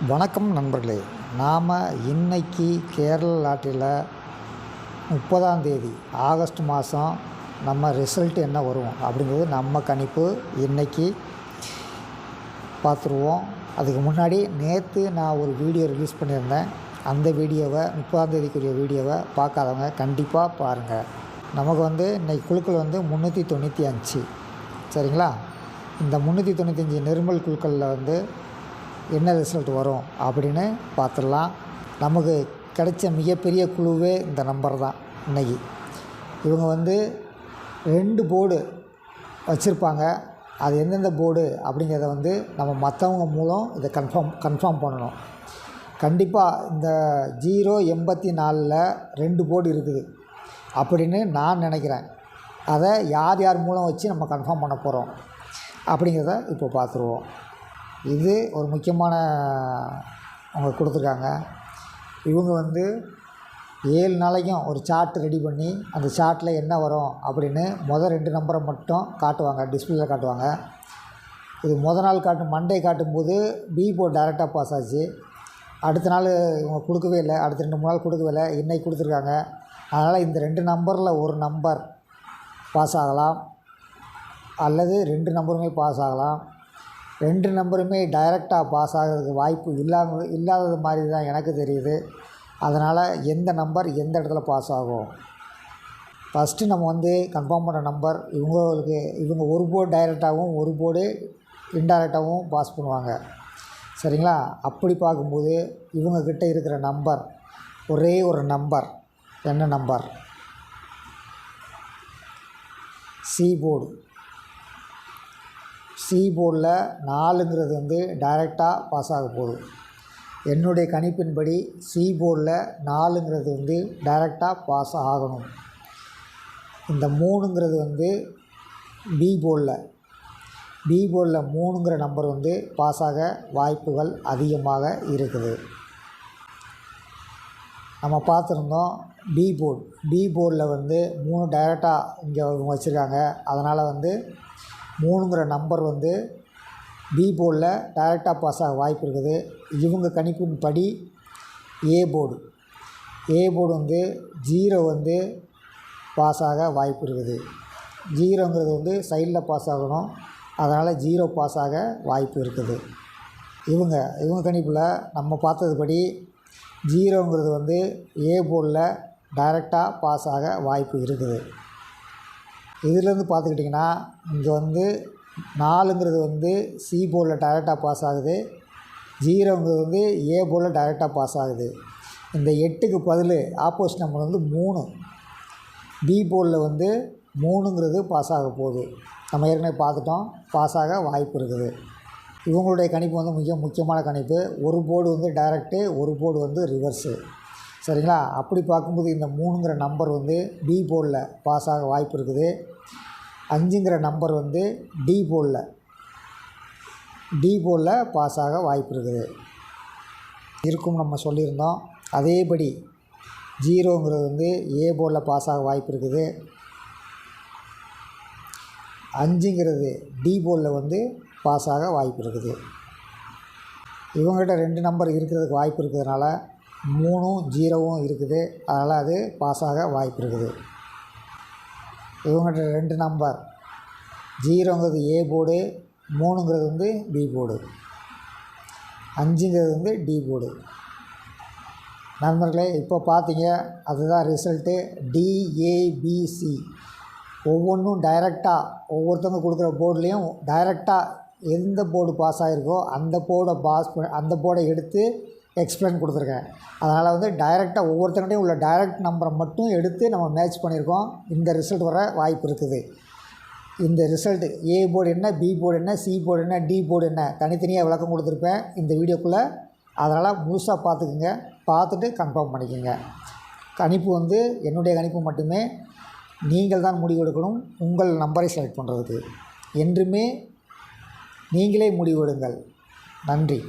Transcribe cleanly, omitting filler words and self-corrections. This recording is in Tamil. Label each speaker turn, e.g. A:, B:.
A: வணக்கம் நண்பர்களே. நாம் இன்னைக்கு கேரள லாட்டரியில் 30ஆம் தேதி ஆகஸ்ட் மாதம் நம்ம ரிசல்ட் என்ன வரும் அப்படிங்கிறது நம்ம கணிப்பு இன்றைக்கி பார்த்துருவோம். அதுக்கு முன்னாடி நேற்று நான் ஒரு வீடியோ ரிலீஸ் பண்ணியிருந்தேன். அந்த வீடியோவை 30ஆம் தேதிக்குரிய வீடியோவை பார்க்காதவங்க கண்டிப்பாக பாருங்கள். நமக்கு இன்றைக்கி குழுக்கள் 395. சரிங்களா? இந்த 395 நிர்மல் குழுக்களில் என்ன ரிசல்ட் வரும் அப்படின்னு பார்த்துடலாம். நமக்கு கிடைச்ச மிகப்பெரிய குழுவே இந்த நம்பர் தான். இன்றைக்கி இவங்க 2 போர்டு வச்சுருப்பாங்க. அது எந்தெந்த போர்டு அப்படிங்கிறத நம்ம மற்றவங்க மூலம் இதை கன்ஃபார்ம் பண்ணணும். கண்டிப்பாக இந்த 084ல் 2 போர்டு இருக்குது அப்படின்னு நான் நினைக்கிறேன். அதை யார் யார் மூலம் வச்சு நம்ம கன்ஃபார்ம் பண்ண போகிறோம் அப்படிங்கிறத இப்போ பார்த்துருவோம். இது ஒரு முக்கியமான அவங்க கொடுத்துருக்காங்க. இவங்க 7 நாளைக்கும் ஒரு சார்ட் ரெடி பண்ணி அந்த சார்ட்டில் என்ன வரும் அப்படின்னு முதல் 2 நம்பரை மட்டும் காட்டுவாங்க, டிஸ்பிளேயில் காட்டுவாங்க. இது நாள் மண்டே காட்டும்போது பி போர்டு டைரெக்டாக பாஸ் ஆச்சு. அடுத்த நாள் இவங்க கொடுக்கவே இல்லை, அடுத்த 2-3 நாள் கொடுக்கவே இல்லை, இன்றைக்கி கொடுத்துருக்காங்க. அதனால் இந்த 2 நம்பரில் ஒரு நம்பர் பாஸ் ஆகலாம், அல்லது 2 நம்பருமே பாஸ் ஆகலாம். 2 நம்பருமே டைரெக்டாக பாஸ் ஆகிறதுக்கு வாய்ப்பு இல்லாதது மாதிரி தான் எனக்கு தெரியுது. அதனால் எந்த நம்பர் எந்த இடத்துல பாஸ் ஆகும், ஃபஸ்ட்டு நம்ம கன்ஃபார்ம் பண்ண நம்பர் இவங்க ஒரு போர்டு டைரெக்டாகவும் ஒரு போர்டு இன்டைரக்டாகவும் பாஸ் பண்ணுவாங்க. சரிங்களா? அப்படி பார்க்கும்போது இவங்கக்கிட்ட இருக்கிற நம்பர் ஒரே ஒரு நம்பர். என்ன நம்பர்? C board. சி போர்டில் 4ங்கிறது டைரெக்டாக பாஸ் ஆக போகுது. என்னுடைய கணிப்பின்படி சி போர்டில் 4ங்கிறது டைரெக்டாக பாஸ் ஆகணும். இந்த 3ங்கிறது பி போர்டில் 3ங்கிற நம்பர் பாஸ் ஆக வாய்ப்புகள் அதிகமாக இருக்குது. நம்ம பார்த்துருந்தோம் பி போர்டில் 3 டைரெக்டாக இங்கே வச்சுருக்காங்க. அதனால் 3ங்கிற நம்பர் பி போர்டில் டைரெக்டாக பாஸ் ஆக வாய்ப்பு இருக்குது. இவங்க கணிப்பின்படி ஏ போர்டு 0 பாஸ் ஆக வாய்ப்பு இருக்குது. 0ங்கிறது சைடில் பாஸ் ஆகணும். அதனால் 0 பாஸ் ஆக வாய்ப்பு இருக்குது. இவங்க கணிப்பில் நம்ம பார்த்ததுபடி 0ங்கிறது ஏ போர்டில் டைரெக்டாக பாஸ் ஆக வாய்ப்பு இருக்குது. இதிலேருந்து பார்த்துக்கிட்டிங்கன்னா இங்கே 4ங்கிறது சி போர்டில் டைரெக்டாக பாஸ் ஆகுது. 0ங்கிறது ஏ போர்டில் டைரெக்டாக பாஸ் ஆகுது. இந்த 8க்கு பதில் ஆப்போசிட் நம்பர் 3. பி போர்டில் 3ங்கிறது பாஸ் ஆக போகுது. நம்ம ஏற்கனவே பார்த்துட்டோம், பாஸ் ஆக வாய்ப்பு இருக்குது. இவங்களுடைய கணிப்பு மிக முக்கியமான கணிப்பு. ஒரு போர்டு டைரெக்டு, ஒரு போர்டு ரிவர்ஸு. சரிங்களா? அப்படி பார்க்கும்போது இந்த 3ங்கிற நம்பர் பி போர்டில் பாஸ் ஆக வாய்ப்பு இருக்குது. 5ங்கிற நம்பர் டி போர்டில் பாஸ் ஆக வாய்ப்பு இருக்குது இருக்கும் நம்ம சொல்லியிருந்தோம். அதேபடி 0ங்கிறது ஏ போர்டில் பாஸ் ஆக வாய்ப்பு இருக்குது. 5ங்கிறது டி போர்டில் பாஸ் ஆக வாய்ப்பு இருக்குது. இவங்ககிட்ட 2 நம்பர் இருக்கிறதுக்கு வாய்ப்பு இருக்கிறதுனால 3ம் 0வும் இருக்குது. அதனால் அது பாஸ் ஆக வாய்ப்பு இருக்குது. இவங்ககிட்ட 2 நம்பர் 0ங்கிறது ஏ போர்டு, 3ங்கிறது பி போர்டு, 5ங்கிறது டி போர்டு. நண்பர்களே, இப்போ பார்த்தீங்க, அதுதான் ரிசல்ட்டு. டிஏபிசி ஒவ்வொன்றும் டைரெக்டாக ஒவ்வொருத்தவங்க கொடுக்குற போர்டுலேயும் டைரெக்டாக எந்த போர்டு பாஸ் ஆகிருக்கோ அந்த போர்டை எடுத்து எக்ஸ்பிளைன் கொடுத்துருக்கேன். அதனால் டைரெக்டாக ஒவ்வொருத்தருடையும் உள்ள டைரக்ட் நம்பரை மட்டும் எடுத்து நம்ம மேட்ச் பண்ணியிருக்கோம். இந்த ரிசல்ட் வர வாய்ப்பு இருக்குது. இந்த ரிசல்ட்டு ஏ போர்டு என்ன, பி போர்டு என்ன, சி போர்டு என்ன, டி போர்டு என்ன, தனித்தனியாக விளக்கம் கொடுத்துருப்பேன் இந்த வீடியோக்குள்ளே. அதனால் முழுசாக பார்த்துக்குங்க, பார்த்துட்டு கன்ஃபார்ம் பண்ணிக்கோங்க. கணிப்பு என்னுடைய கணிப்பு மட்டுமே. நீங்கள் தான் முடிவு எடுக்கணும் உங்கள் நம்பரை செலக்ட் பண்ணுறதுக்கு. என்றுமே நீங்களே முடிவெடுங்கள். நன்றி.